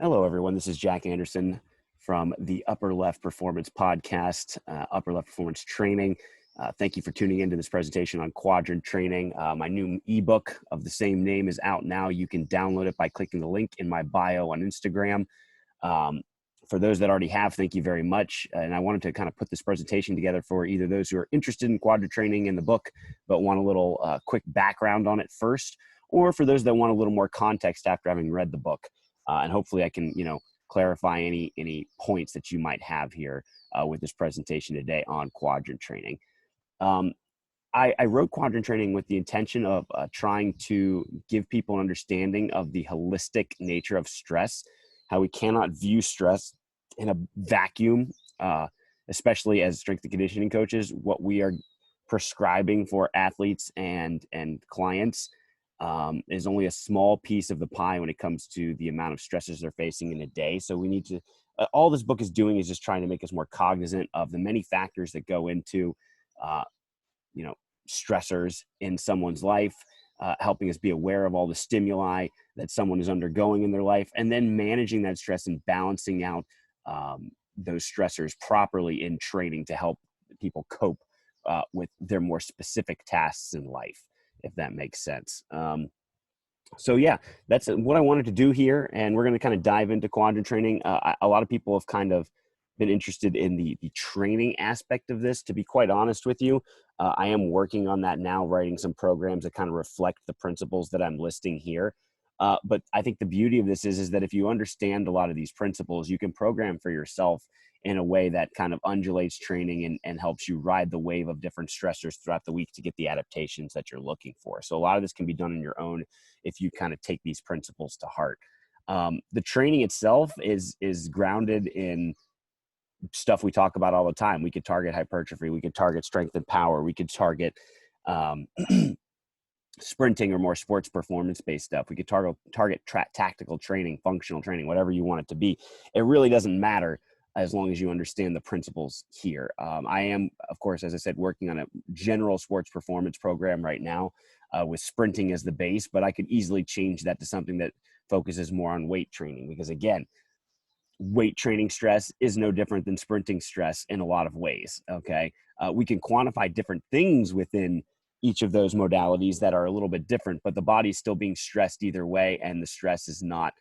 Hello, everyone. This is Jack Anderson from the Upper Left Performance Podcast, Upper Left Performance Training. Thank you for tuning into this presentation on Quadrant Training. My new ebook of the same name is out now. You can download it by clicking the link in my bio on Instagram. For those that already have, thank you very much. And I wanted to kind of put this presentation together for either those who are interested in Quadrant Training in the book, but want a little quick background on it first, or for those that want a little more context after having read the book. And hopefully I can, clarify any points that you might have here with this presentation today on Quadrant Training. I wrote Quadrant Training with the intention of trying to give people an understanding of the holistic nature of stress, how we cannot view stress in a vacuum, especially as strength and conditioning coaches. What we are prescribing for athletes and clients is only a small piece of the pie when it comes to the amount of stresses they're facing in a day. So we need to, all this book is doing is just trying to make us more cognizant of the many factors that go into, stressors in someone's life, helping us be aware of all the stimuli that someone is undergoing in their life, and then managing that stress and balancing out those stressors properly in training to help people cope with their more specific tasks in life, if that makes sense. So yeah, that's what I wanted to do here. And we're going to kind of dive into Quadrant Training. A lot of people have kind of been interested in the training aspect of this. To be quite honest with you, I am working on that now, writing some programs that kind of reflect the principles that I'm listing here. But I think the beauty of this is that if you understand a lot of these principles, you can program for yourself in a way that kind of undulates training and helps you ride the wave of different stressors throughout the week to get the adaptations that you're looking for. So a lot of this can be done on your own if you kind of take these principles to heart. The training itself is grounded in stuff we talk about all the time. We could target hypertrophy, we could target strength and power, we could target sprinting or more sports performance-based stuff. We could target tactical training, functional training, whatever you want it to be. It really doesn't matter as long as you understand the principles here. I am, of course, as I said, working on a general sports performance program right now with sprinting as the base, but I could easily change that to something that focuses more on weight training, because again, weight training stress is no different than sprinting stress in a lot of ways. Okay. We can quantify different things within each of those modalities that are a little bit different, but the body's still being stressed either way. And the stress is not,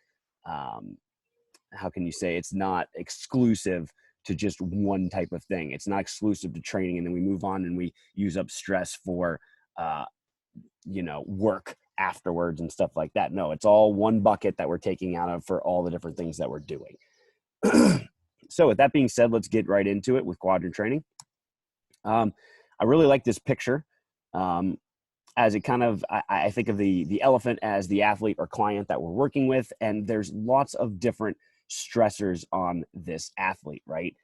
how can you say, it's not exclusive to just one type of thing. It's not exclusive to training. And then we move on and we use up stress for, work afterwards and stuff like that. No, it's all one bucket that we're taking out of for all the different things that we're doing. So with that being said, let's get right into it with Quadrant Training. I really like this picture as it kind of, I think of the elephant as the athlete or client that we're working with. And there's lots of different stressors on this athlete, right?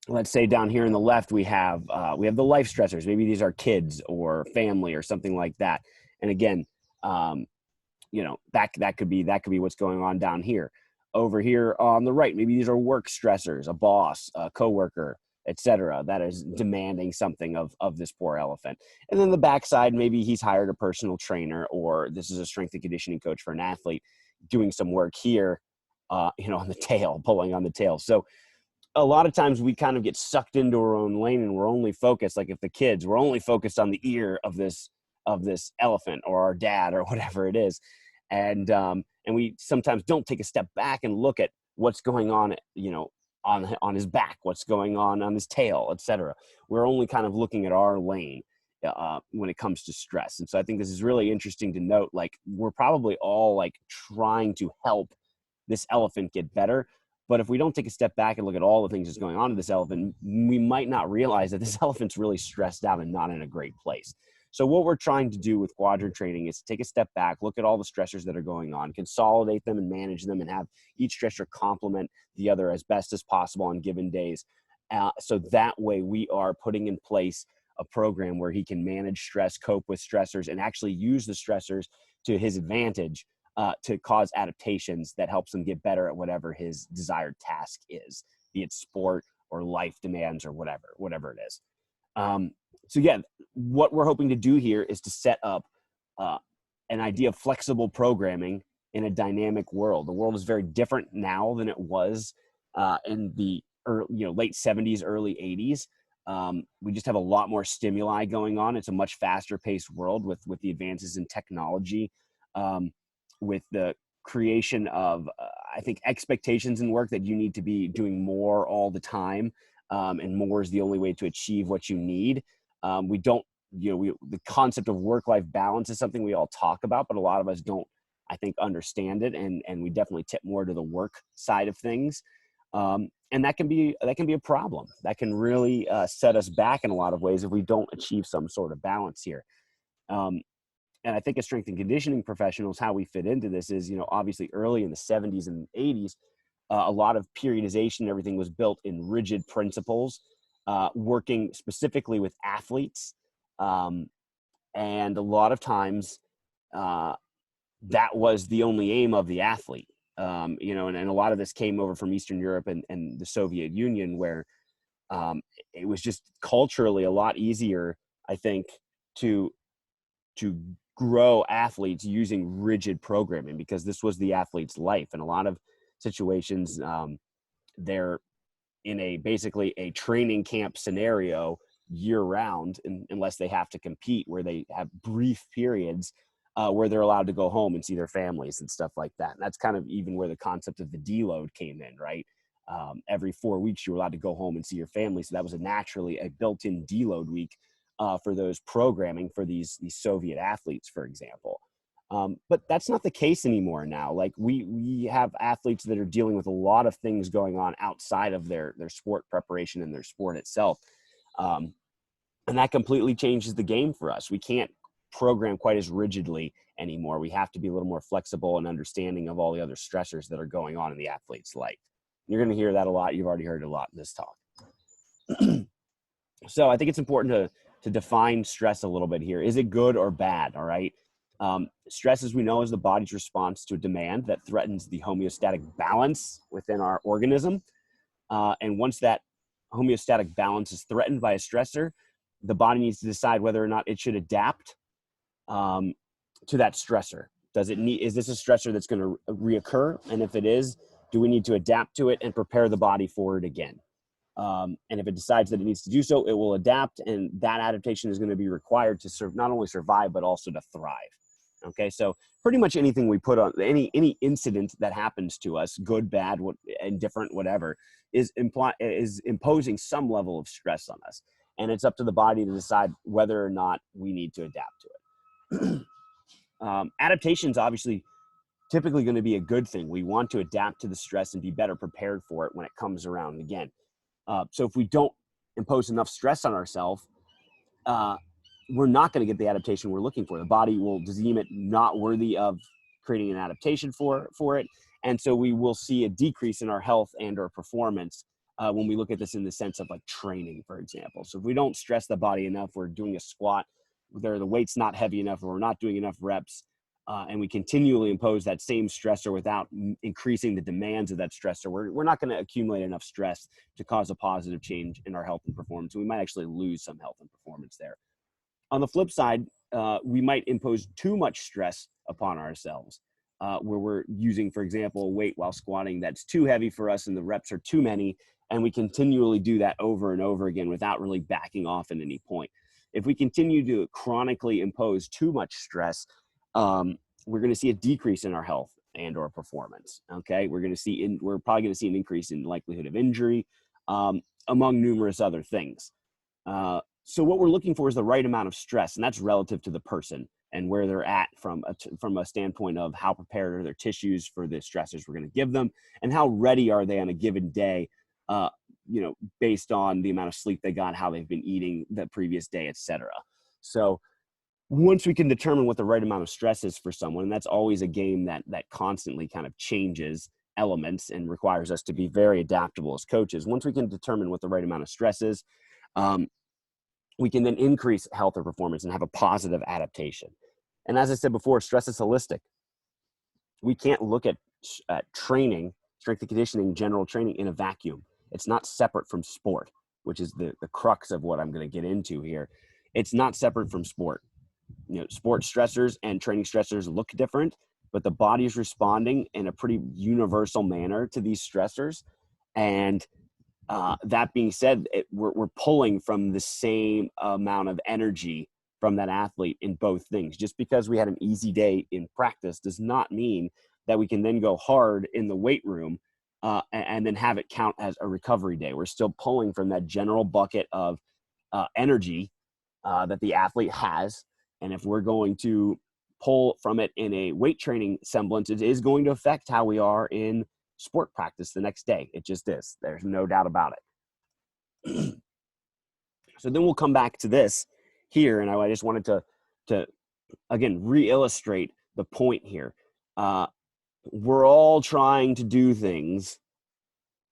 Let's say down here in the left, we have the life stressors. Maybe these are kids or family or something like that. And again, that could be what's going on down here. Over here on the right, maybe these are work stressors, a boss, a coworker, etc., that is demanding something of this poor elephant. And then the backside, maybe he's hired a personal trainer, or this is a strength and conditioning coach for an athlete doing some work here, on the tail, pulling on the tail. So a lot of times we kind of get sucked into our own lane, and we're only focused, like if the kids, we're only focused on the ear of this elephant or our dad or whatever it is. And we sometimes don't take a step back and look at what's going on, on his back, what's going on his tail, etc. We're only kind of looking at our lane when it comes to stress. And so I think this is really interesting to note, like we're probably all like trying to help this elephant get better. But if we don't take a step back and look at all the things that's going on to this elephant, we might not realize that this elephant's really stressed out and not in a great place. So what we're trying to do with Quadrant Training is take a step back, look at all the stressors that are going on, consolidate them and manage them, and have each stressor complement the other as best as possible on given days. So that way we are putting in place a program where he can manage stress, cope with stressors, and actually use the stressors to his advantage to cause adaptations that helps him get better at whatever his desired task is, be it sport or life demands or whatever it is. So yeah, what we're hoping to do here is to set up an idea of flexible programming in a dynamic world. The world is very different now than it was in the late 70s, early 80s. We just have a lot more stimuli going on. It's a much faster paced world with the advances in technology, with the creation of, I think, expectations in work that you need to be doing more all the time. And more is the only way to achieve what you need. We don't, the concept of work-life balance is something we all talk about, but a lot of us don't, I think, understand it. And we definitely tip more to the work side of things. And that can be a problem. That can really set us back in a lot of ways if we don't achieve some sort of balance here. And I think as strength and conditioning professionals, how we fit into this is, obviously early in the 70s and 80s, a lot of periodization and everything was built in rigid principles, working specifically with athletes. And a lot of times that was the only aim of the athlete. And a lot of this came over from Eastern Europe and the Soviet Union, where it was just culturally a lot easier, I think, to grow athletes using rigid programming, because this was the athlete's life. In a lot of situations, they're in basically a training camp scenario year round, unless they have to compete, where they have brief periods where they're allowed to go home and see their families and stuff like that. And that's kind of even where the concept of the deload came in, right? Every 4 weeks, you were allowed to go home and see your family. So that was naturally a built-in deload week for those programming for these Soviet athletes, for example. But that's not the case anymore now. Like we have athletes that are dealing with a lot of things going on outside of their sport preparation and their sport itself. And that completely changes the game for us. We can't program quite as rigidly anymore. We have to be a little more flexible and understanding of all the other stressors that are going on in the athlete's life. You're going to hear that a lot. You've already heard it a lot in this talk. So I think it's important to define stress a little bit here. Is it good or bad? All right. Stress, as we know, is the body's response to a demand that threatens the homeostatic balance within our organism. And once that homeostatic balance is threatened by a stressor, the body needs to decide whether or not it should adapt to that stressor. Is this a stressor that's going to reoccur? And if it is, do we need to adapt to it and prepare the body for it again? And if it decides that it needs to do so, it will adapt, and that adaptation is going to be required to not only survive, but also to thrive. Okay, so pretty much anything we put on, any incident that happens to us, good, bad, indifferent, whatever, is imposing some level of stress on us. And it's up to the body to decide whether or not we need to adapt to it. Adaptation is obviously typically going to be a good thing. We want to adapt to the stress and be better prepared for it when it comes around again. So if we don't impose enough stress on ourselves, we're not going to get the adaptation we're looking for. The body will deem it not worthy of creating an adaptation for it. And so we will see a decrease in our health and our performance when we look at this in the sense of like training, for example. So if we don't stress the body enough, we're doing a squat, the weight's not heavy enough, or we're not doing enough reps, and we continually impose that same stressor without increasing the demands of that stressor, we're not going to accumulate enough stress to cause a positive change in our health and performance. We might actually lose some health and performance there. On the flip side, we might impose too much stress upon ourselves, where we're using, for example, a weight while squatting that's too heavy for us and the reps are too many, and we continually do that over and over again without really backing off at any point. If we continue to chronically impose too much stress, we're going to see a decrease in our health and or performance. Okay, we're probably going to see an increase in likelihood of injury, among numerous other things. So what we're looking for is the right amount of stress, and that's relative to the person and where they're at from a standpoint of how prepared are their tissues for the stressors we're going to give them, and how ready are they on a given day, based on the amount of sleep they got, how they've been eating the previous day, etc. So once we can determine what the right amount of stress is for someone, and that's always a game that constantly kind of changes elements and requires us to be very adaptable as coaches. Once we can determine what the right amount of stress is, we can then increase health or performance and have a positive adaptation. And as I said before, stress is holistic. We can't look at training, strength and conditioning, general training in a vacuum. It's not separate from sport, which is the crux of what I'm going to get into here. It's not separate from sport. Sport stressors and training stressors look different, but the body is responding in a pretty universal manner to these stressors. And that being said, we're pulling from the same amount of energy from that athlete in both things. Just because we had an easy day in practice does not mean that we can then go hard in the weight room and then have it count as a recovery day. We're still pulling from that general bucket of energy that the athlete has. And if we're going to pull from it in a weight training semblance, it is going to affect how we are in sport practice the next day. It just is. There's no doubt about it. So then we'll come back to this here, and I just wanted to again re-illustrate the point here. We're all trying to do things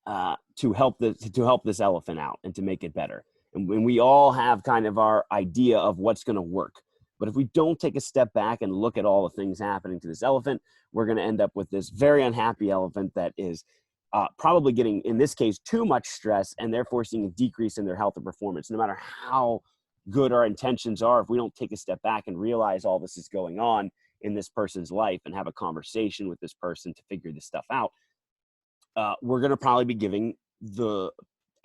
to help this elephant out and to make it better. And when we all have kind of our idea of what's going to work. But if we don't take a step back and look at all the things happening to this elephant, we're going to end up with this very unhappy elephant that is probably getting, in this case, too much stress and therefore seeing a decrease in their health and performance. No matter how good our intentions are, if we don't take a step back and realize all this is going on in this person's life and have a conversation with this person to figure this stuff out, we're going to probably be giving the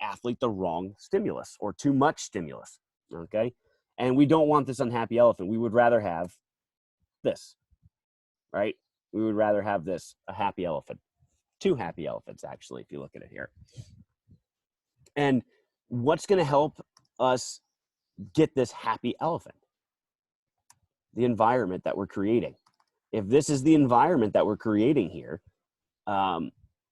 athlete the wrong stimulus or too much stimulus. Okay. And we don't want this unhappy elephant. We would rather have this, right? We would rather have this, a happy elephant. Two happy elephants, actually, if you look at it here. And what's going to help us get this happy elephant? The environment that we're creating. If this is the environment that we're creating here, where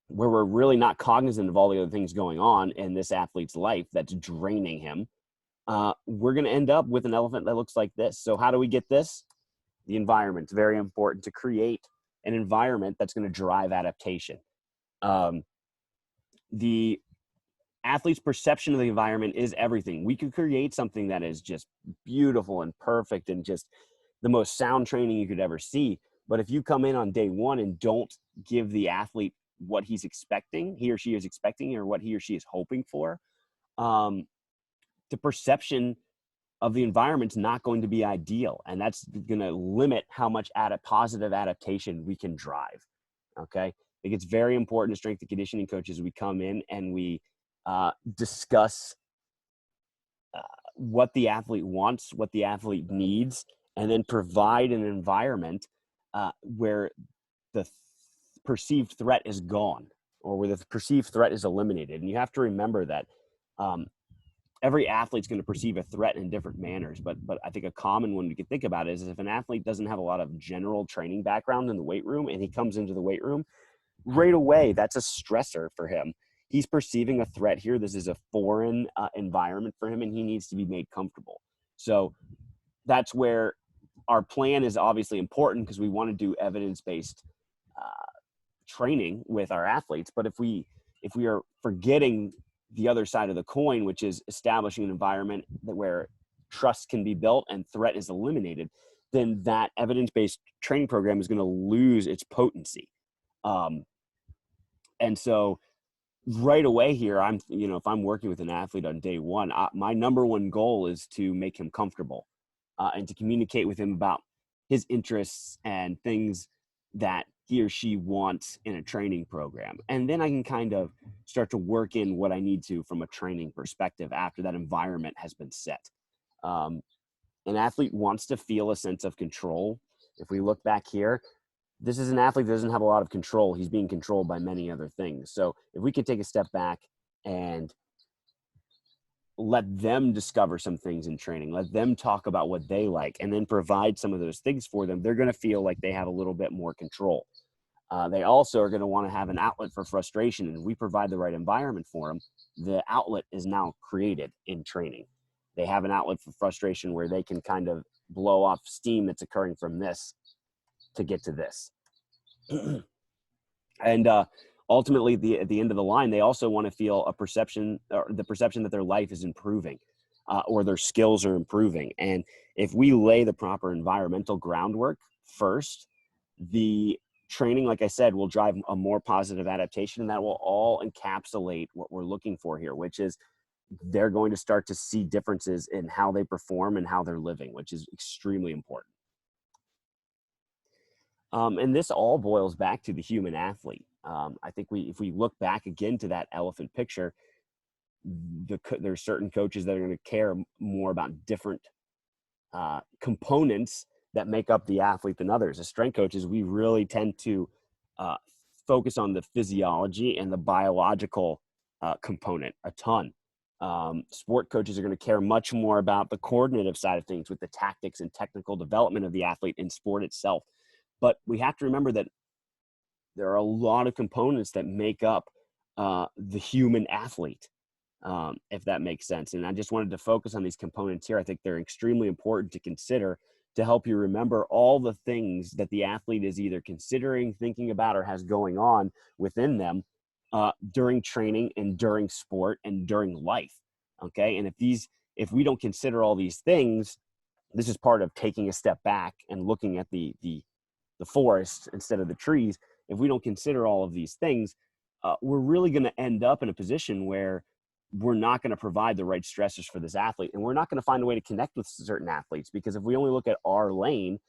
we're really not cognizant of all the other things going on in this athlete's life that's draining him, we're going to end up with an elephant that looks like this. So how do we get this? The environment. It's very important to create an environment that's going to drive adaptation. The athlete's perception of the environment is everything. We could create something that is just beautiful and perfect and just the most sound training you could ever see. But if you come in on day one and don't give the athlete what he's expecting, he or she is expecting, or what he or she is hoping for, the perception of the environment's not going to be ideal. And that's going to limit how much positive adaptation we can drive. Okay. I think it's very important to strength and conditioning coaches, we come in and we discuss what the athlete wants, what the athlete needs, and then provide an environment where the perceived threat is gone, or where the perceived threat is eliminated. And you have to remember that every athlete's going to perceive a threat in different manners, but I think a common one you can think about is if an athlete doesn't have a lot of general training background in the weight room and he comes into the weight room, right away, that's a stressor for him. He's perceiving a threat here. This is a foreign environment for him, and he needs to be made comfortable. So that's where our plan is obviously important, because we want to do evidence-based training with our athletes. But if we are forgetting the other side of the coin, which is establishing an environment where trust can be built and threat is eliminated, then that evidence-based training program is going to lose its potency. And so right away here, if I'm working with an athlete on day one, my number one goal is to make him comfortable and to communicate with him about his interests and things that he or she wants in a training program. And then I can kind of start to work in what I need to from a training perspective after that environment has been set. An athlete wants to feel a sense of control. If we look back here, this is an athlete that doesn't have a lot of control. He's being controlled by many other things. So if we could take a step back and let them discover some things in training, let them talk about what they like, and then provide some of those things for them, they're going to feel like they have a little bit more control. They also are going to want to have an outlet for frustration, and if we provide the right environment for them, the outlet is now created in training. They have an outlet for frustration where they can kind of blow off steam that's occurring from this to get to this. And ultimately, at the end of the line, they also want to feel a perception, or the perception that their life is improving or their skills are improving. And if we lay the proper environmental groundwork first, the training, like I said, will drive a more positive adaptation, and that will all encapsulate what we're looking for here, which is they're going to start to see differences in how they perform and how they're living, which is extremely important. And this all boils back to the human athlete. I think if we look back again to that elephant picture, there's certain coaches that are going to care more about different components that make up the athlete than others. As strength coaches, we really tend to uh, focus on the physiology and the biological component a ton. Sport coaches are going to care much more about the coordinative side of things with the tactics and technical development of the athlete in sport itself. But we have to remember that there are a lot of components that make up the human athlete, if that makes sense. And I just wanted to focus on these components here. I think they're extremely important to consider to help you remember all the things that the athlete is either considering, thinking about, or has going on within them during training and during sport and during life. Okay. And if we don't consider all these things, this is part of taking a step back and looking at the forest instead of the trees. If we don't consider all of these things, we're really going to end up in a position where we're not going to provide the right stressors for this athlete, and we're not going to find a way to connect with certain athletes, because if we only look at our lane,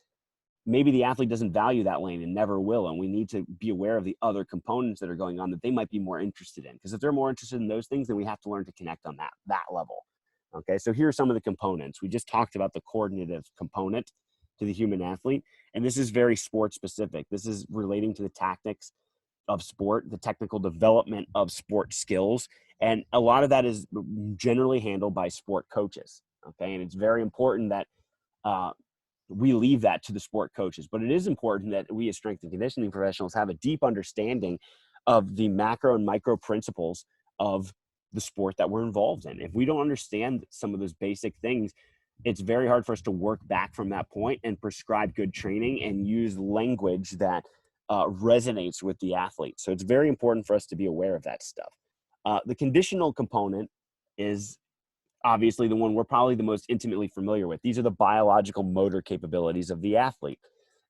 maybe the athlete doesn't value that lane and never will. And we need to be aware of the other components that are going on that they might be more interested in, because if they're more interested in those things, then we have to learn to connect on that level. Okay, so here are some of the components. We just talked about the coordinative component to the human athlete, and this is very sport specific. This is relating to the tactics of sport, the technical development of sport skills, and a lot of that is generally handled by sport coaches. Okay, and it's very important that we leave that to the sport coaches, but it is important that we as strength and conditioning professionals have a deep understanding of the macro and micro principles of the sport that we're involved in. If we don't understand some of those basic things, it's very hard for us to work back from that point and prescribe good training and use language that resonates with the athlete. So it's very important for us to be aware of that stuff. The conditional component is obviously the one we're probably the most intimately familiar with. These are the biological motor capabilities of the athlete.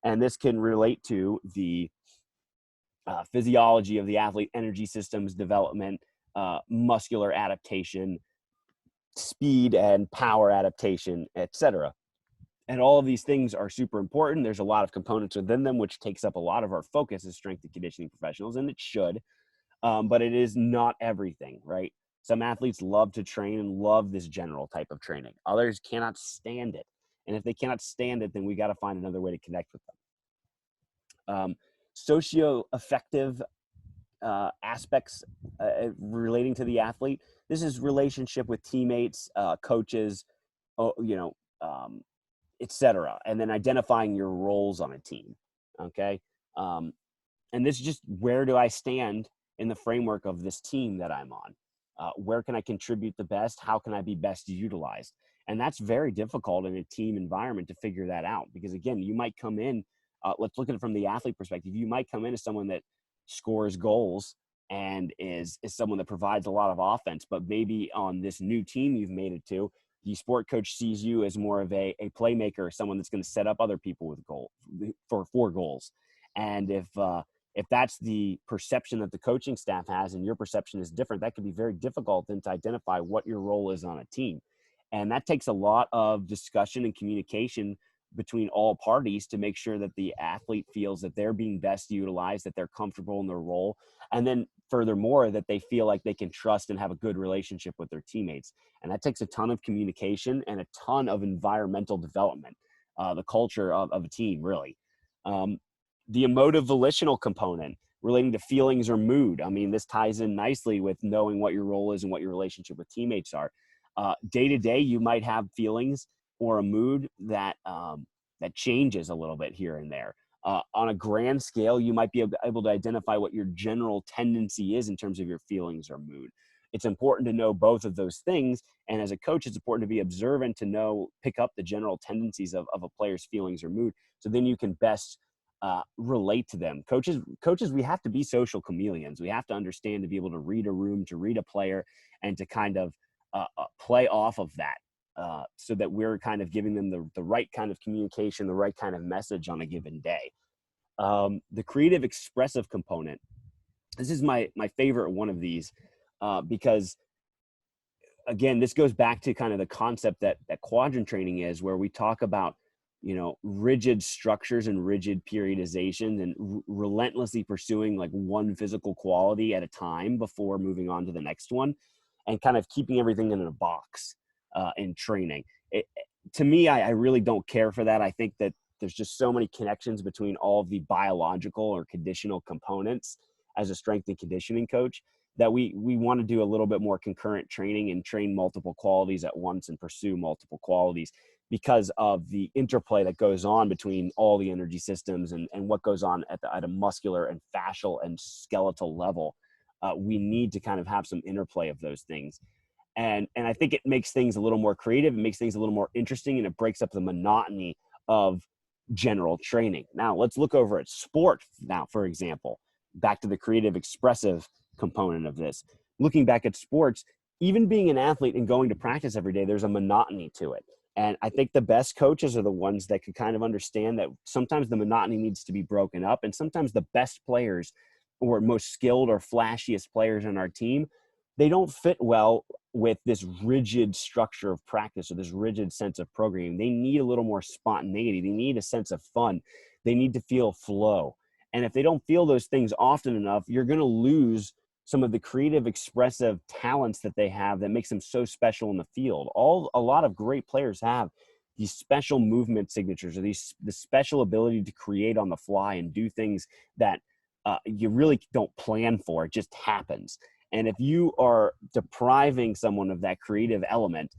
And this can relate to the physiology of the athlete, energy systems development, muscular adaptation, speed and power adaptation, etc. And all of these things are super important. There's a lot of components within them, which takes up a lot of our focus as strength and conditioning professionals, and it should. But it is not everything, right? Some athletes love to train and love this general type of training. Others cannot stand it. And if they cannot stand it, then we got to find another way to connect with them. Socio-affective aspects relating to the athlete. This is relationship with teammates, coaches, etc. And then identifying your roles on a team. Okay. And this is just, where do I stand in the framework of this team that I'm on? Where can I contribute the best? How can I be best utilized? And that's very difficult in a team environment to figure that out, because again, you might come in, let's look at it from the athlete perspective. You might come in as someone that scores goals and is someone that provides a lot of offense, but maybe on this new team you've made it to, the sport coach sees you as more of a playmaker, someone that's going to set up other people with for goals. And if that's the perception that the coaching staff has and your perception is different, that can be very difficult then to identify what your role is on a team. And that takes a lot of discussion and communication between all parties to make sure that the athlete feels that they're being best utilized, that they're comfortable in their role. And then furthermore, that they feel like they can trust and have a good relationship with their teammates. And that takes a ton of communication and a ton of environmental development, the culture of a team, really. The emotive volitional component relating to feelings or mood. I mean, this ties in nicely with knowing what your role is and what your relationship with teammates are. Day to day, you might have feelings or a mood that that changes a little bit here and there. On a grand scale, you might be able to identify what your general tendency is in terms of your feelings or mood. It's important to know both of those things. And as a coach, it's important to be observant to pick up the general tendencies of a player's feelings or mood. So then you can best relate to them. Coaches, we have to be social chameleons. We have to understand to be able to read a room, to read a player, and to kind of play off of that. So that we're kind of giving them the right kind of communication, the right kind of message on a given day. The creative expressive component. This is my favorite one of these because, again, this goes back to kind of the concept that quadrant training is, where we talk about rigid structures and rigid periodizations and relentlessly pursuing like one physical quality at a time before moving on to the next one, and kind of keeping everything in a box in training. To me, I really don't care for that. I think that there's just so many connections between all of the biological or conditional components as a strength and conditioning coach that we want to do a little bit more concurrent training and train multiple qualities at once and pursue multiple qualities, because of the interplay that goes on between all the energy systems and what goes on at a muscular and fascial and skeletal level. We need to kind of have some interplay of those things. And I think it makes things a little more creative. It makes things a little more interesting, and it breaks up the monotony of general training. Now let's look over at sport now, for example, back to the creative expressive component of this. Looking back at sports, even being an athlete and going to practice every day, there's a monotony to it. And I think the best coaches are the ones that can kind of understand that sometimes the monotony needs to be broken up, and sometimes the best players or most skilled or flashiest players on our team, they don't fit well with this rigid structure of practice or this rigid sense of programming. They need a little more spontaneity. They need a sense of fun. They need to feel flow. And if they don't feel those things often enough, you're going to lose some of the creative, expressive talents that they have that makes them so special in the field. A lot of great players have these special movement signatures, or the special ability to create on the fly and do things that you really don't plan for. It just happens. And if you are depriving someone of that creative element,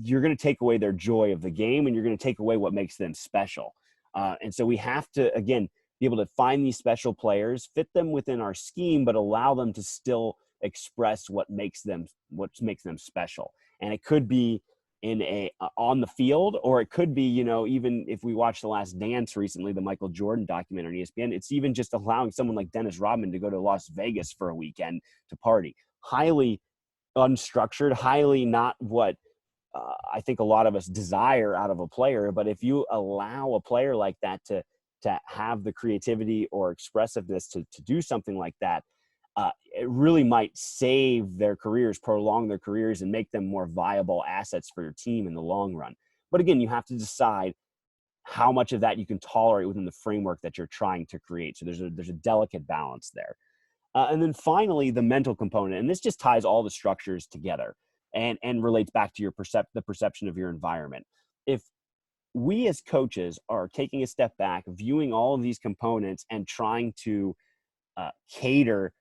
you're going to take away their joy of the game, and you're going to take away what makes them special. And so we have to, again, be able to find these special players, fit them within our scheme, but allow them to still express what makes them special. And it could be on the field, or it could be, even if we watched The Last Dance recently, the Michael Jordan documentary on ESPN, it's even just allowing someone like Dennis Rodman to go to Las Vegas for a weekend to party. Highly unstructured, highly not what I think a lot of us desire out of a player. But if you allow a player like that to have the creativity or expressiveness to do something like that, it really might save their careers, prolong their careers, and make them more viable assets for your team in the long run. But again, you have to decide how much of that you can tolerate within the framework that you're trying to create. So there's a delicate balance there. And then finally, the mental component, and this just ties all the structures together and relates back to the perception of your environment. If we as coaches are taking a step back, viewing all of these components and trying to cater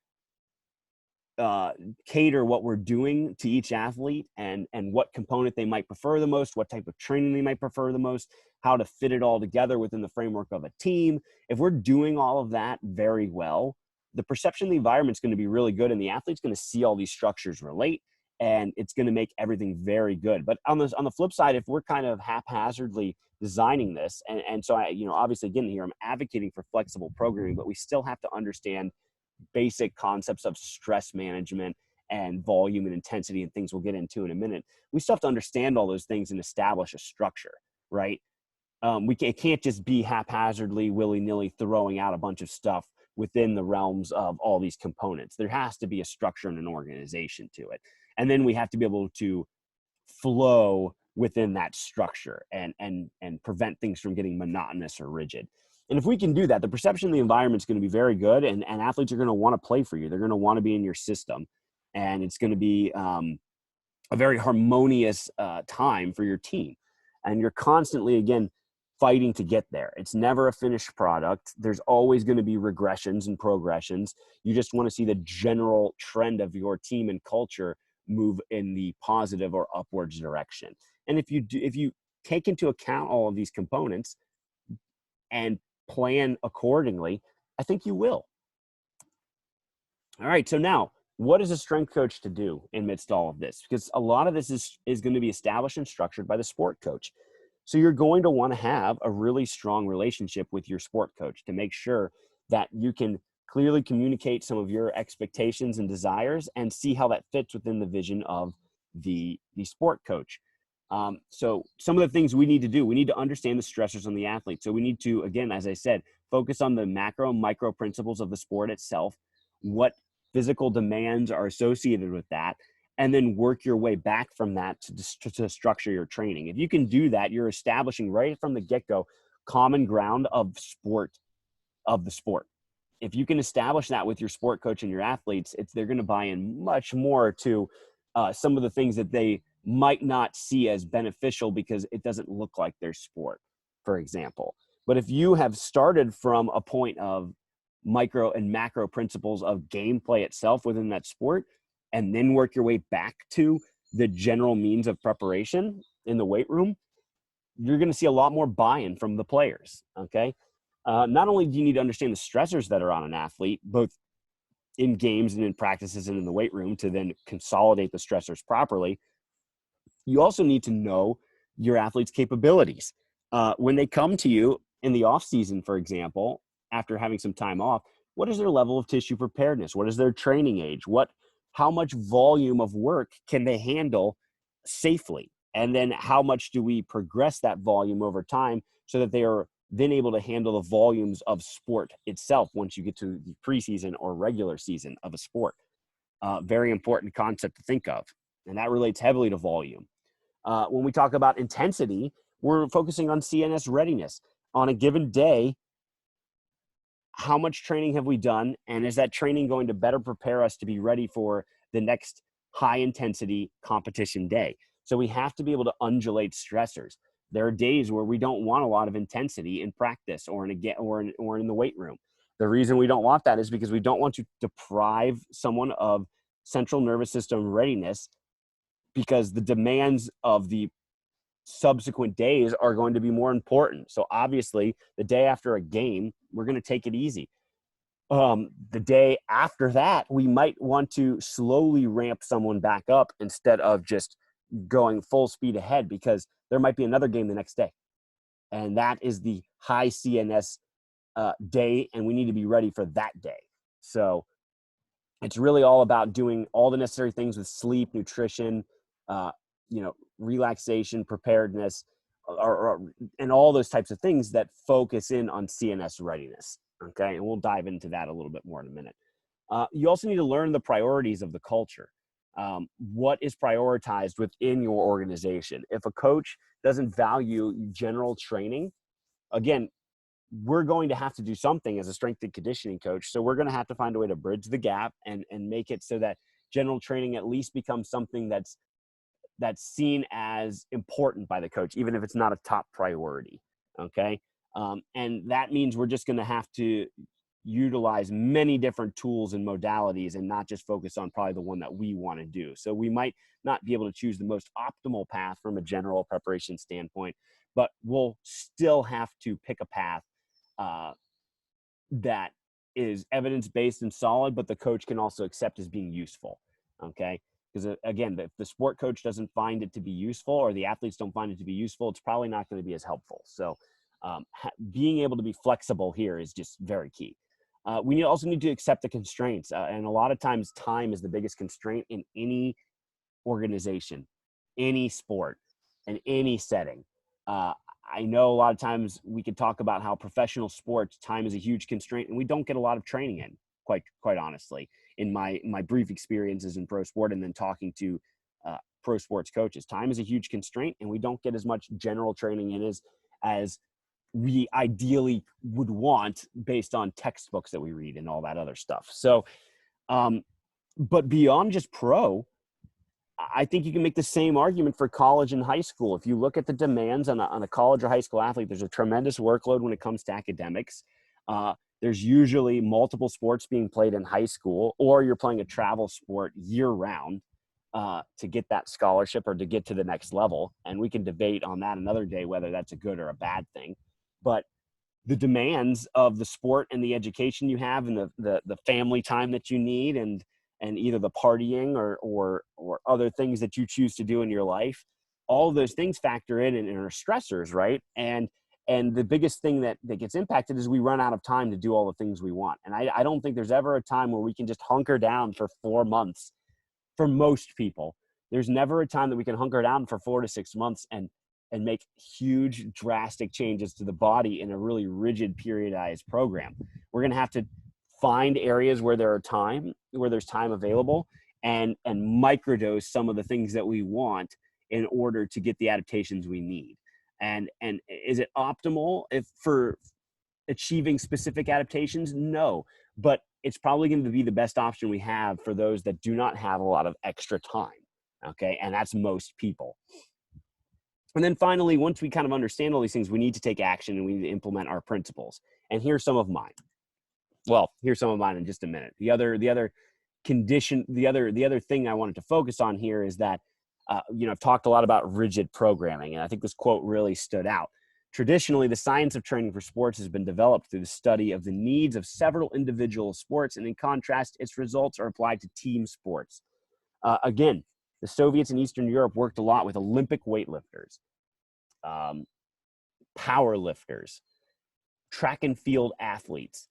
what we're doing to each athlete, and what component they might prefer the most, what type of training they might prefer the most, how to fit it all together within the framework of a team. If we're doing all of that very well, the perception of the environment is going to be really good, and the athlete's going to see all these structures relate, and it's going to make everything very good. But on the flip side, if we're kind of haphazardly designing this, and so obviously again here, I'm advocating for flexible programming, but we still have to understand basic concepts of stress management and volume and intensity and things we'll get into in a minute. We still have to understand all those things and establish a structure, right? It can't just be haphazardly, willy-nilly throwing out a bunch of stuff within the realms of all these components. There has to be a structure and an organization to it. And then we have to be able to flow within that structure and prevent things from getting monotonous or rigid. And if we can do that, the perception of the environment is going to be very good, and athletes are going to want to play for you. They're going to want to be in your system, and it's going to be a very harmonious time for your team. And you're constantly, again, fighting to get there. It's never a finished product. There's always going to be regressions and progressions. You just want to see the general trend of your team and culture move in the positive or upwards direction. And if you take into account all of these components and plan accordingly, I think you will. All right, so now, what is a strength coach to do amidst all of this? Because a lot of this is going to be established and structured by the sport coach. So you're going to want to have a really strong relationship with your sport coach to make sure that you can clearly communicate some of your expectations and desires and see how that fits within the vision of the sport coach. So some of the things we need to do, we need to understand the stressors on the athlete. So we need to, again, as I said, focus on the macro and micro principles of the sport itself, what physical demands are associated with that, and then work your way back from that to structure your training. If you can do that, you're establishing right from the get-go common ground of the sport. If you can establish that with your sport coach and your athletes, they're going to buy in much more to some of the things that they might not see as beneficial because it doesn't look like their sport, for example. But if you have started from a point of micro and macro principles of gameplay itself within that sport, and then work your way back to the general means of preparation in the weight room, you're going to see a lot more buy-in from the players. Okay. Not only do you need to understand the stressors that are on an athlete, both in games and in practices and in the weight room, to then consolidate the stressors properly, you also need to know your athlete's capabilities. When they come to you in the off season, for example, after having some time off, what is their level of tissue preparedness? What is their training age? How much volume of work can they handle safely? And then how much do we progress that volume over time so that they are then able to handle the volumes of sport itself once you get to the preseason or regular season of a sport? Very important concept to think of. And that relates heavily to volume. When we talk about intensity, we're focusing on CNS readiness. On a given day, how much training have we done? And is that training going to better prepare us to be ready for the next high intensity competition day? So we have to be able to undulate stressors. There are days where we don't want a lot of intensity in practice or in the weight room. The reason we don't want that is because we don't want to deprive someone of central nervous system readiness, because the demands of the subsequent days are going to be more important. So obviously the day after a game, we're going to take it easy. The day after that, we might want to slowly ramp someone back up instead of just going full speed ahead, because there might be another game the next day. And that is the high CNS day, and we need to be ready for that day. So it's really all about doing all the necessary things with sleep, nutrition, relaxation, preparedness, and all those types of things that focus in on CNS readiness. Okay. And we'll dive into that a little bit more in a minute. You also need to learn the priorities of the culture. What is prioritized within your organization? If a coach doesn't value general training, again, we're going to have to do something as a strength and conditioning coach. So we're going to have to find a way to bridge the gap and make it so that general training at least becomes something that's seen as important by the coach, even if it's not a top priority. Okay. And that means we're just going to have to utilize many different tools and modalities and not just focus on probably the one that we want to do. So we might not be able to choose the most optimal path from a general preparation standpoint, but we'll still have to pick a path that is evidence-based and solid, but the coach can also accept as being useful. Okay. Because again, if the sport coach doesn't find it to be useful, or the athletes don't find it to be useful, it's probably not going to be as helpful. So being able to be flexible here is just very key. We also need to accept the constraints. And a lot of times time is the biggest constraint in any organization, any sport, and any setting. I know a lot of times we could talk about how professional sports, time is a huge constraint, and we don't get a lot of training in, quite honestly, in my brief experiences in pro sport, and then talking to pro sports coaches. Time is a huge constraint, and we don't get as much general training in as we ideally would want based on textbooks that we read and all that other stuff. So, but beyond just pro, I think you can make the same argument for college and high school. If you look at the demands on a college or high school athlete, there's a tremendous workload when it comes to academics. There's usually multiple sports being played in high school, or you're playing a travel sport year round to get that scholarship or to get to the next level. And we can debate on that another day, whether that's a good or a bad thing. But the demands of the sport and the education you have, and the family time that you need, and either the partying or other things that you choose to do in your life, all of those things factor in and are stressors, right? And the biggest thing that gets impacted is we run out of time to do all the things we want. And I don't think there's ever a time where we can just hunker down for 4 months. For most people, there's never a time that we can hunker down for 4 to 6 months and make huge, drastic changes to the body in a really rigid, periodized program. We're going to have to find areas where there's time available, and microdose some of the things that we want in order to get the adaptations we need. And is it optimal if for achieving specific adaptations? No, but it's probably going to be the best option we have for those that do not have a lot of extra time. Okay, and that's most people. And then finally, once we kind of understand all these things, we need to take action and we need to implement our principles. And here's some of mine. Well, here's some of mine in just a minute. The other condition, the other thing I wanted to focus on here is that, I've talked a lot about rigid programming, and I think this quote really stood out. Traditionally, the science of training for sports has been developed through the study of the needs of several individual sports, and in contrast, its results are applied to team sports. Again, the Soviets in Eastern Europe worked a lot with Olympic weightlifters, power lifters, track and field athletes,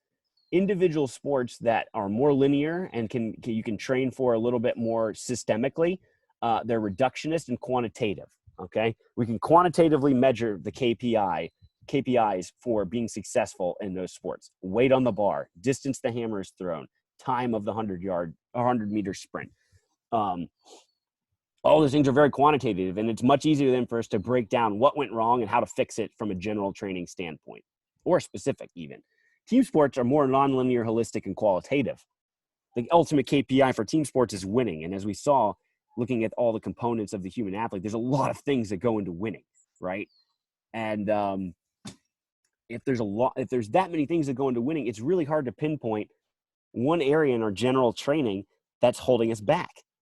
individual sports that are more linear and you can train for a little bit more systemically. They're reductionist and quantitative. Okay, we can quantitatively measure the KPIs for being successful in those sports: weight on the bar, distance the hammer is thrown, time of the 100-meter sprint. All those things are very quantitative, and it's much easier then for us to break down what went wrong and how to fix it from a general training standpoint, or specific even. Team sports are more nonlinear, holistic, and qualitative. The ultimate KPI for team sports is winning, and as we saw, looking at all the components of the human athlete, there's a lot of things that go into winning, right? And if there's that many things that go into winning, it's really hard to pinpoint one area in our general training that's holding us back.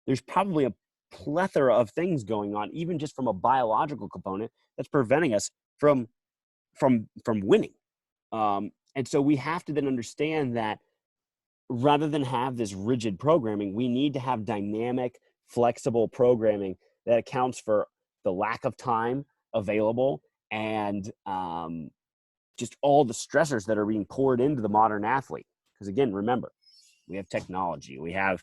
There's probably a plethora of things going on, even just from a biological component, that's preventing us from winning. And so we have to then understand that rather than have this rigid programming, we need to have dynamic, flexible programming that accounts for the lack of time available and just all the stressors that are being poured into the modern athlete. Because again, remember, we have technology, we have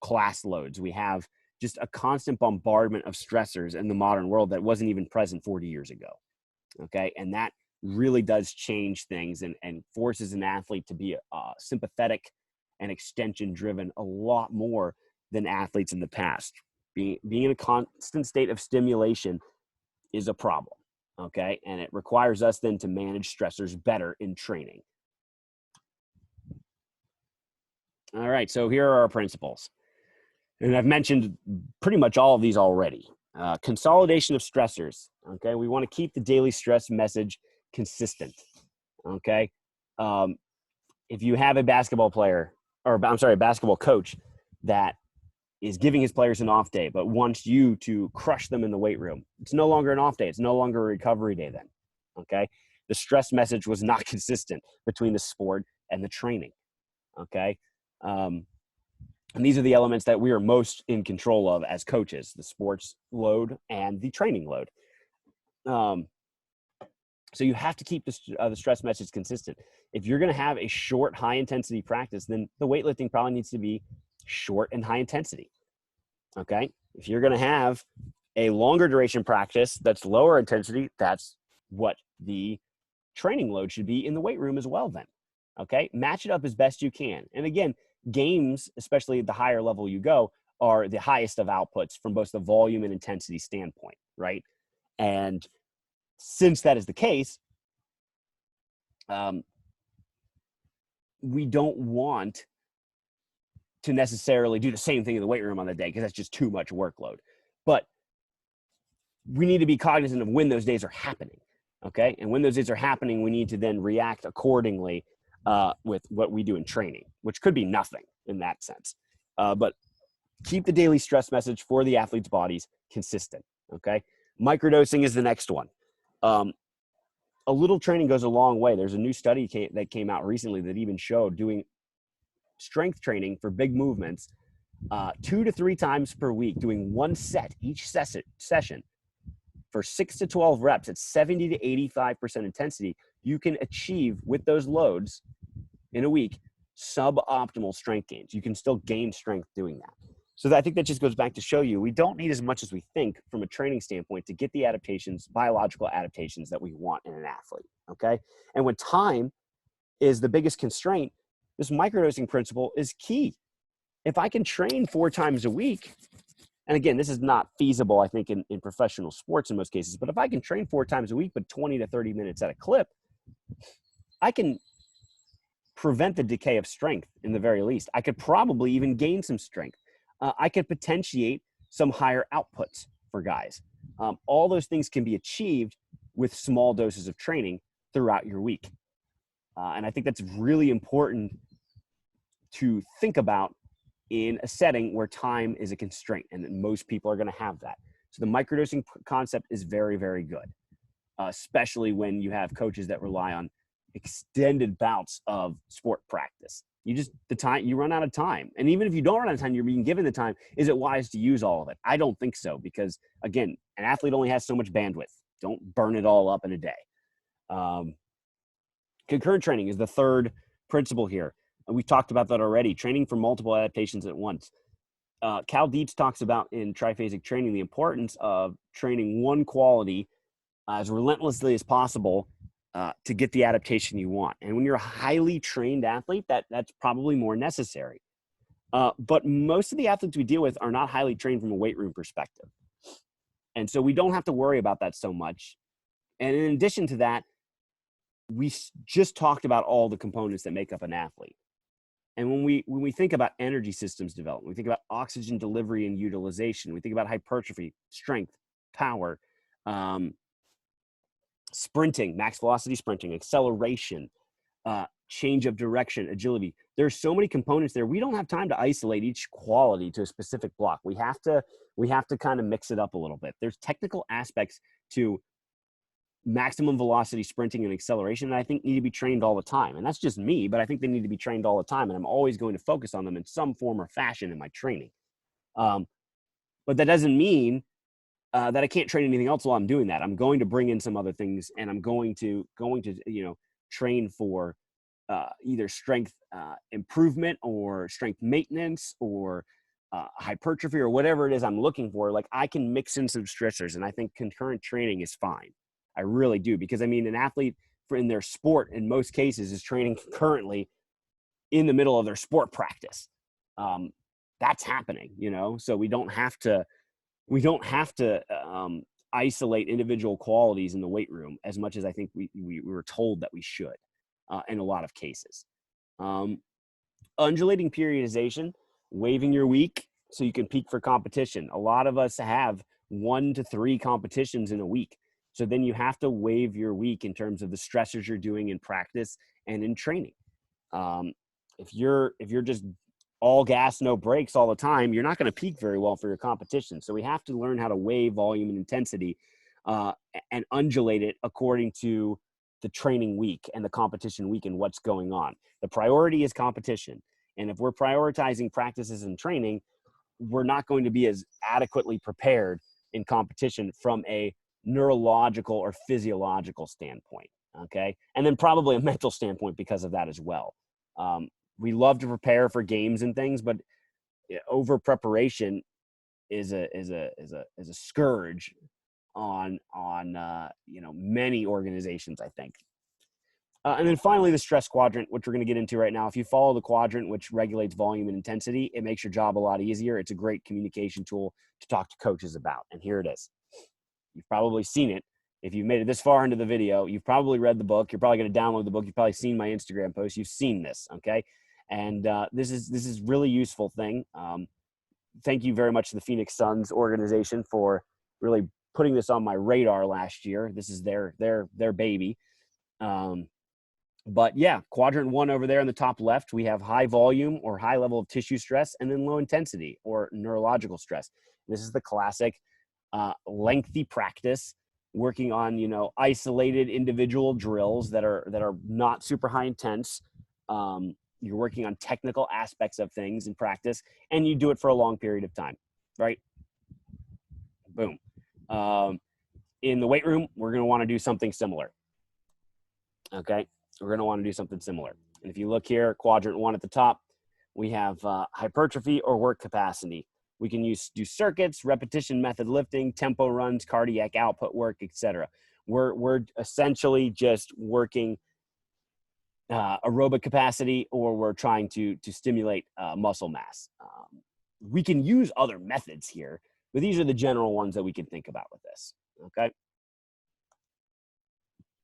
class loads, we have just a constant bombardment of stressors in the modern world that wasn't even present 40 years ago. Okay, and that really does change things and forces an athlete to be sympathetic and extension driven a lot more than athletes in the past. Being in a constant state of stimulation is a problem, okay? And it requires us then to manage stressors better in training. All right, so here are our principles. And I've mentioned pretty much all of these already. Consolidation of stressors, okay? We want to keep the daily stress message consistent, okay? If you have a basketball coach that is giving his players an off day, but wants you to crush them in the weight room, it's no longer an off day. It's no longer a recovery day then, okay? The stress message was not consistent between the sport and the training, okay? And these are the elements that we are most in control of as coaches: the sports load and the training load. So you have to keep the stress message consistent. If you're going to have a short, high-intensity practice, then the weightlifting probably needs to be short and high intensity, okay? If you're going to have a longer duration practice that's lower intensity, that's what the training load should be in the weight room as well then, okay? Match it up as best you can. And again, games, especially at the higher level you go, are the highest of outputs from both the volume and intensity standpoint, right? And since that is the case, we don't want to necessarily do the same thing in the weight room on the day because that's just too much workload. But we need to be cognizant of when those days are happening, okay? And when those days are happening, we need to then react accordingly with what we do in training, which could be nothing in that sense. But keep the daily stress message for the athlete's bodies consistent, okay? Microdosing is the next one. A little training goes a long way. There's a new study that came out recently that even showed doing strength training for big movements 2 to 3 times per week, doing one set each session for 6 to 12 reps at 70 to 85% intensity, you can achieve with those loads in a week suboptimal strength gains. You can still gain strength doing that. So I think that just goes back to show you we don't need as much as we think from a training standpoint to get the adaptations, biological adaptations that we want in an athlete, okay? And when time is the biggest constraint, this microdosing principle is key. if I can train 4 times a week, and again, this is not feasible, I think, in professional sports in most cases, but if I can train 4 times a week, but 20 to 30 minutes at a clip, I can prevent the decay of strength in the very least. I could probably even gain some strength. I could potentiate some higher outputs for guys. All those things can be achieved with small doses of training throughout your week. And I think that's really important to think about in a setting where time is a constraint, and most people are going to have that. So the microdosing concept is very, very good, especially when you have coaches that rely on extended bouts of sport practice. You run out of time. And even if you don't run out of time, you're being given the time. Is it wise to use all of it? I don't think so, because again, an athlete only has so much bandwidth. Don't burn it all up in a day. Concurrent training is the third principle here. And we've talked about that already, training for multiple adaptations at once. Cal Dietz talks about in triphasic training the importance of training one quality as relentlessly as possible to get the adaptation you want. And when you're a highly trained athlete, that's probably more necessary. But most of the athletes we deal with are not highly trained from a weight room perspective. And so we don't have to worry about that so much. And in addition to that, we just talked about all the components that make up an athlete. And when we think about energy systems development, we think about oxygen delivery and utilization, we think about hypertrophy, strength, power, sprinting, max velocity sprinting, acceleration, change of direction, agility. There's so many components there. We don't have time to isolate each quality to a specific block. We have to kind of mix it up a little bit. There's technical aspects to maximum velocity sprinting and acceleration that I think need to be trained all the time. And that's just me, but I think they need to be trained all the time. And I'm always going to focus on them in some form or fashion in my training. But that doesn't mean that I can't train anything else while I'm doing that. I'm going to bring in some other things, and I'm going to train for either strength improvement or strength maintenance or hypertrophy or whatever it is I'm looking for. Like, I can mix in some stressors, and I think concurrent training is fine. I really do, because I mean, an athlete in their sport in most cases is training concurrently in the middle of their sport practice. That's happening, so we don't have to isolate individual qualities in the weight room as much as I think we were told that we should in a lot of cases. Undulating periodization, waiving your week so you can peak for competition. A lot of us have 1 to 3 competitions in a week. So then you have to waive your week in terms of the stressors you're doing in practice and in training. If you're just all gas, no brakes all the time, you're not going to peak very well for your competition. So we have to learn how to waive volume and intensity and undulate it according to the training week and the competition week and what's going on. The priority is competition. And if we're prioritizing practices and training, we're not going to be as adequately prepared in competition from a neurological or physiological standpoint. Okay. And then probably a mental standpoint because of that as well. We love to prepare for games and things, but over preparation is a scourge on many organizations, I think. And then finally, the stress quadrant, which we're going to get into right now. If you follow the quadrant, which regulates volume and intensity, it makes your job a lot easier. It's a great communication tool to talk to coaches about. And here it is. You've probably seen it. If you've made it this far into the video, you've probably read the book. You're probably going to download the book. You've probably seen my Instagram post. You've seen this, okay? And this is really useful thing. Thank you very much to the Phoenix Suns organization for really putting this on my radar last year. This is their baby. But yeah, quadrant 1 over there in the top left, we have high volume or high level of tissue stress, and then low intensity or neurological stress. This is the classic lengthy practice, working on isolated individual drills that are not super high intense. You're working on technical aspects of things in practice, and you do it for a long period of time, right? Boom. In the weight room, we're going to want to do something similar. Okay, we're going to want to do something similar. And if you look here, quadrant 1 at the top, we have hypertrophy or work capacity. We can do circuits, repetition method lifting, tempo runs, cardiac output work, etc. We're essentially just working aerobic capacity, or we're trying to stimulate muscle mass. we can use other methods here, but these are the general ones that we can think about with this, okay?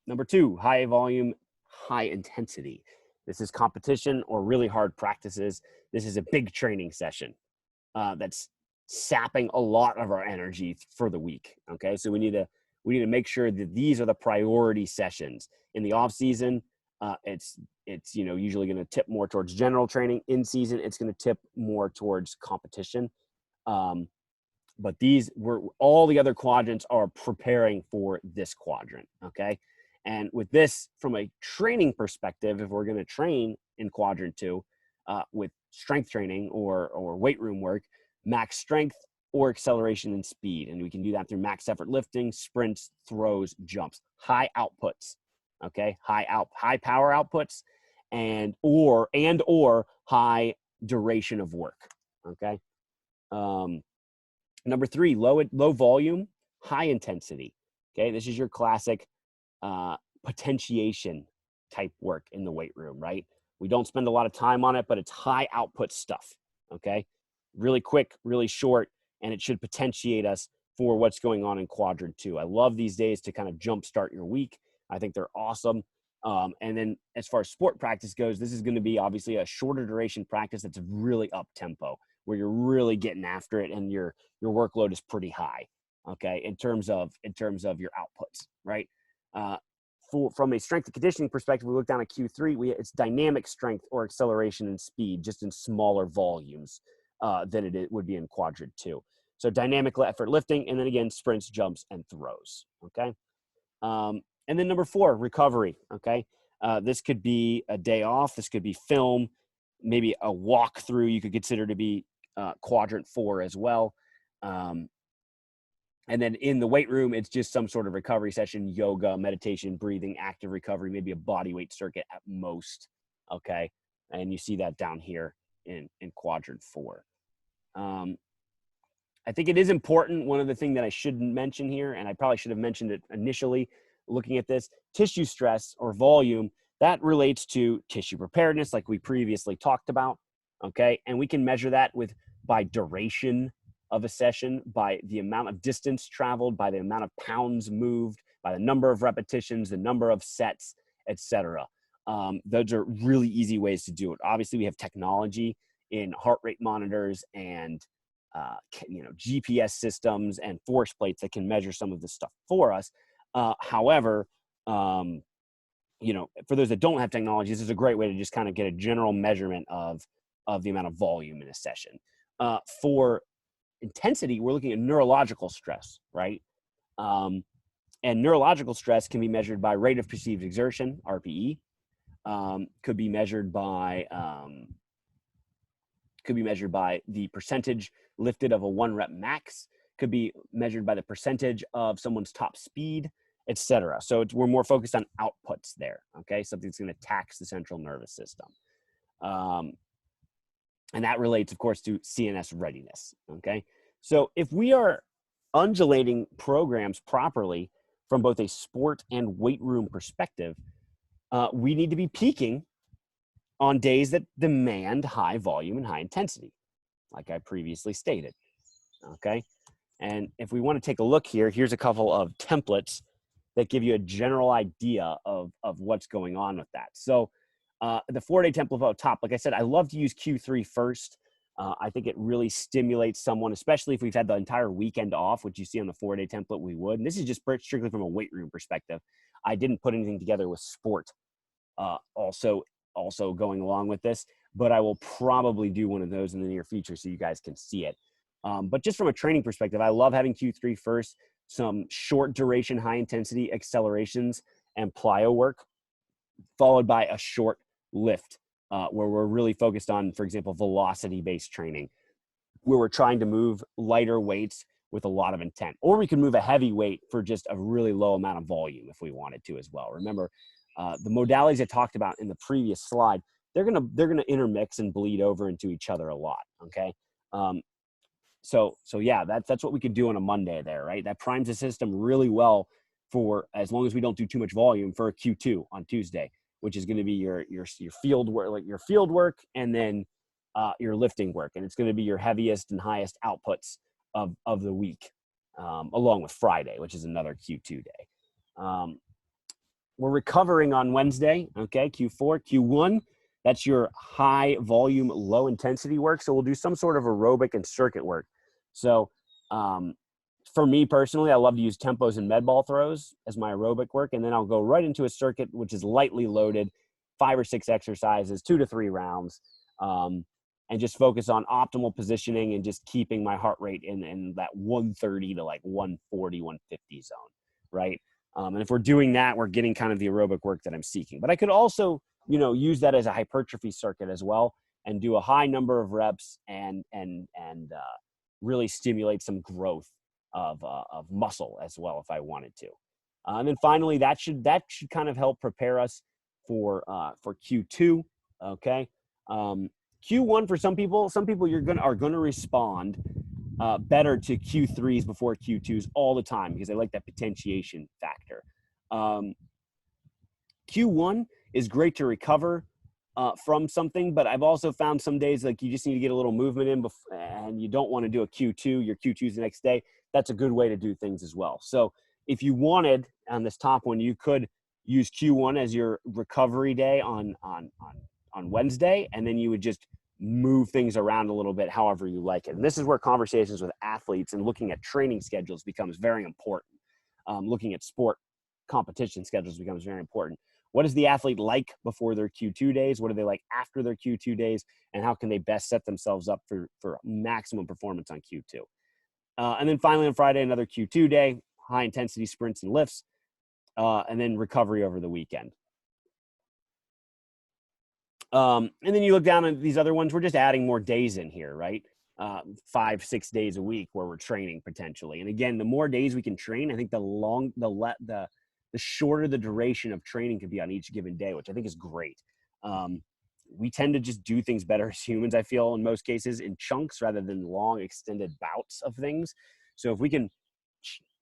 Number 2, high volume, high intensity. This is competition or really hard practices. This is a big training session that's sapping a lot of our energy for the week, okay? So we need to make sure that these are the priority sessions. In the off season, it's usually going to tip more towards general training. In season, it's going to tip more towards competition. But all the other quadrants are preparing for this quadrant, okay? And with this, from a training perspective, if we're going to train in quadrant 2 with strength training or weight room work, max strength or acceleration and speed. And we can do that through max effort lifting, sprints, throws, jumps, high outputs, okay? High power outputs or high duration of work, okay? Number 3, low volume, high intensity. Okay, this is your classic potentiation type work in the weight room, right? We don't spend a lot of time on it, but it's high output stuff. Okay, really quick, really short, and it should potentiate us for what's going on in quadrant 2. I love these days to kind of jumpstart your week. I think they're awesome. And then as far as sport practice goes, this is going to be obviously a shorter duration practice that's really up tempo, where you're really getting after it and your workload is pretty high, okay, in terms of your outputs, right? From a strength and conditioning perspective, we look down at Q3, it's dynamic strength or acceleration and speed, just in smaller volumes than it would be in quadrant 2. So dynamic effort lifting, and then again, sprints, jumps, and throws, okay? And then number 4, recovery, okay? This could be a day off. This could be film, maybe a walkthrough you could consider to be quadrant 4 as well. And then in the weight room, it's just some sort of recovery session, yoga, meditation, breathing, active recovery, maybe a body weight circuit at most, okay? And you see that down here in quadrant 4. I think it is important. One of the things that I shouldn't mention here, and I probably should have mentioned it initially looking at this, tissue stress or volume, that relates to tissue preparedness like we previously talked about, okay? And we can measure that by duration of a session, by the amount of distance traveled, by the amount of pounds moved, by the number of repetitions, the number of sets, etc. Those are really easy ways to do it. Obviously, we have technology in heart rate monitors and GPS systems and force plates that can measure some of this stuff for us. However, for those that don't have technology, this is a great way to just kind of get a general measurement of the amount of volume in a session. For intensity, we're looking at neurological stress, right? And neurological stress can be measured by rate of perceived exertion, RPE. Could be measured by the percentage lifted of a 1 rep max. Could be measured by the percentage of someone's top speed, etc. So we're more focused on outputs there, okay? Something that's going to tax the central nervous system. And that relates, of course, to CNS readiness, okay? So if we are undulating programs properly from both a sport and weight room perspective, we need to be peaking on days that demand high volume and high intensity, like I previously stated, okay? And if we want to take a look here, here's a couple of templates that give you a general idea of what's going on with that. So the 4-day template up top, like I said, I love to use Q3 first. I think it really stimulates someone, especially if we've had the entire weekend off, which you see on the 4-day template, we would. And this is just strictly from a weight room perspective. I didn't put anything together with sport also going along with this, but I will probably do one of those in the near future so you guys can see it. But just from a training perspective, I love having Q3 first, some short duration, high intensity accelerations and plyo work, followed by a short lift where we're really focused on, for example, velocity-based training, where we're trying to move lighter weights with a lot of intent. Or we can move a heavy weight for just a really low amount of volume if we wanted to as well. Remember, the modalities I talked about in the previous slide, they're gonna intermix and bleed over into each other a lot, okay? So yeah, that's what we could do on a Monday there, right? That primes the system really well for, as long as we don't do too much volume, for a Q2 on Tuesday, which is going to be your field work, and then your lifting work, and it's going to be your heaviest and highest outputs of the week, along with Friday, which is another Q2 day. We're recovering on Wednesday, okay, Q4. Q1, that's your high volume, low intensity work. So we'll do some sort of aerobic and circuit work. So for me personally, I love to use tempos and med ball throws as my aerobic work. And then I'll go right into a circuit, which is lightly loaded, 5 or 6 exercises, 2 to 3 rounds, and just focus on optimal positioning and just keeping my heart rate in that 130 to like 140, 150 zone, right? And if we're doing that, we're getting kind of the aerobic work that I'm seeking. But I could also, use that as a hypertrophy circuit as well, and do a high number of reps and really stimulate some growth of muscle as well if I wanted to. And then finally, that should kind of help prepare us for Q2. Okay. Q1 for some people are gonna respond better to Q3s before Q2s all the time because they like that potentiation factor. Q1 is great to recover from something, but I've also found some days like you just need to get a little movement in and you don't want to do a Q2, your Q2's the next day. That's a good way to do things as well. So if you wanted on this top one, you could use Q1 as your recovery day on Wednesday, and then you would just move things around a little bit however you like it. And this is where conversations with athletes and looking at training schedules becomes very important. Looking at sport competition schedules becomes very important. What is the athlete like before their Q2 days? What are they like after their Q2 days? And how can they best set themselves up for maximum performance on Q2? And then finally on Friday, another Q2 day, high intensity sprints and lifts, and then recovery over the weekend. And then you look down at these other ones, we're just adding more days in here, right? 5, 6 days a week where we're training potentially. And again, the more days we can train, I think the shorter the duration of training could be on each given day, which I think is great. We tend to just do things better as humans, I feel, in most cases, in chunks rather than long extended bouts of things. So if we can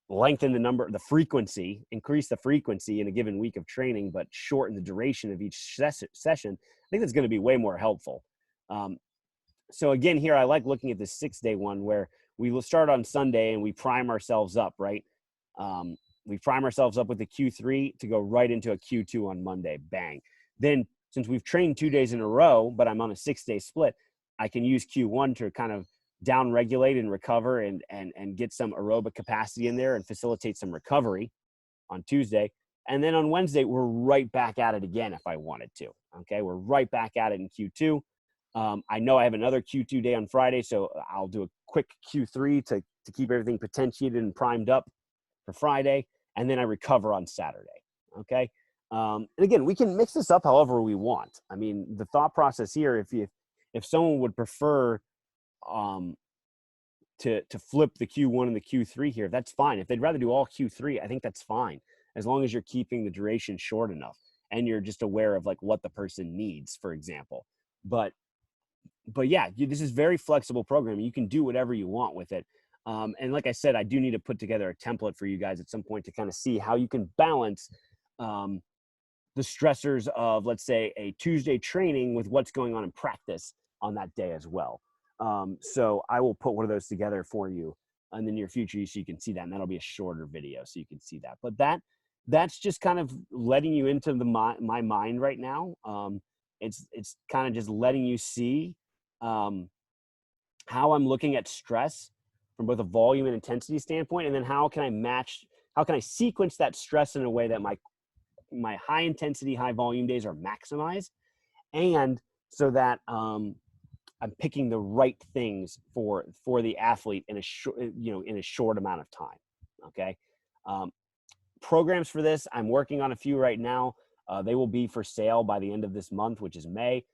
lengthen increase the frequency in a given week of training, but shorten the duration of each session, I think that's going to be way more helpful. So again, here I like looking at this 6-day one where we will start on Sunday and we prime ourselves up, right? We prime ourselves up with the Q3 to go right into a Q2 on Monday, bang. Then since we've trained 2 days in a row, but I'm on a 6-day split, I can use Q1 to kind of down regulate and recover and get some aerobic capacity in there and facilitate some recovery on Tuesday. And then on Wednesday, we're right back at it again if I wanted to. Okay, we're right back at it in Q2. I know I have another Q2 day on Friday, so I'll do a quick Q3 to keep everything potentiated and primed up for Friday, and then I recover on Saturday. Okay, and again, we can mix this up however we want. I mean, the thought process here, if someone would prefer to flip the Q1 and the Q3 here, that's fine. If they'd rather do all Q3, I think that's fine, as long as you're keeping the duration short enough and you're just aware of like what the person needs, for example. But yeah, this is very flexible programming. You can do whatever you want with it. And like I said, I do need to put together a template for you guys at some point to kind of see how you can balance the stressors of, let's say, a Tuesday training with what's going on in practice on that day as well. So I will put one of those together for you in the near future so you can see that, and that'll be a shorter video so you can see that. But that's just kind of letting you into my mind right now. It's kind of just letting you see how I'm looking at stress from both a volume and intensity standpoint, and then how can I sequence that stress in a way that my high intensity, high volume days are maximized, and so that I'm picking the right things for the athlete in a short amount of time. Okay. Programs for this, I'm working on a few right now. They will be for sale by the end of this month, which is May.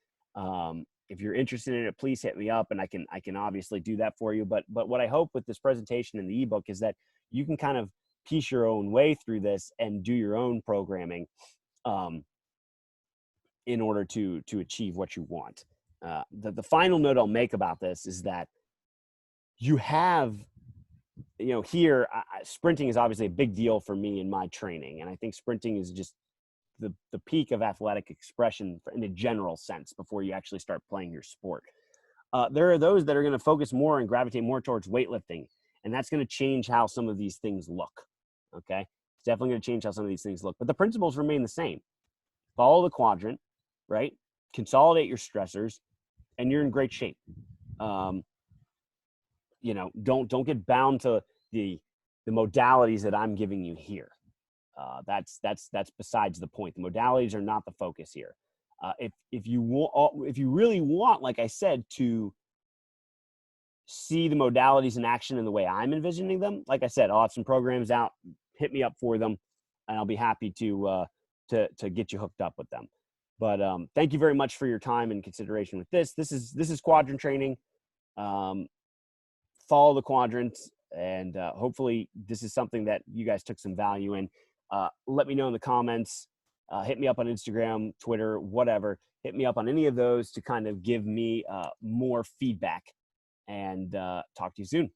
If you're interested in it, please hit me up, and I can obviously do that for you. But what I hope with this presentation in the ebook is that you can kind of piece your own way through this and do your own programming in order to achieve what you want. The final note I'll make about this is that you have, here, sprinting is obviously a big deal for me in my training. And I think sprinting is just the peak of athletic expression in a general sense before you actually start playing your sport. There are those that are going to focus more and gravitate more towards weightlifting, and that's going to change how some of these things look. Okay, it's definitely going to change how some of these things look, but the principles remain the same. Follow the quadrant, right? Consolidate your stressors, and you're in great shape. You know, don't get bound to the modalities that I'm giving you here. That's besides the point. The modalities are not the focus here. If you really want, like I said, to see the modalities in action in the way I'm envisioning them, like I said, I'll have some programs out. Hit me up for them, and I'll be happy to get you hooked up with them. But thank you very much for your time and consideration with this. This is Quadrant Training. Follow the quadrants, and hopefully this is something that you guys took some value in. Let me know in the comments. Hit me up on Instagram, Twitter, whatever. Hit me up on any of those to kind of give me more feedback, and talk to you soon.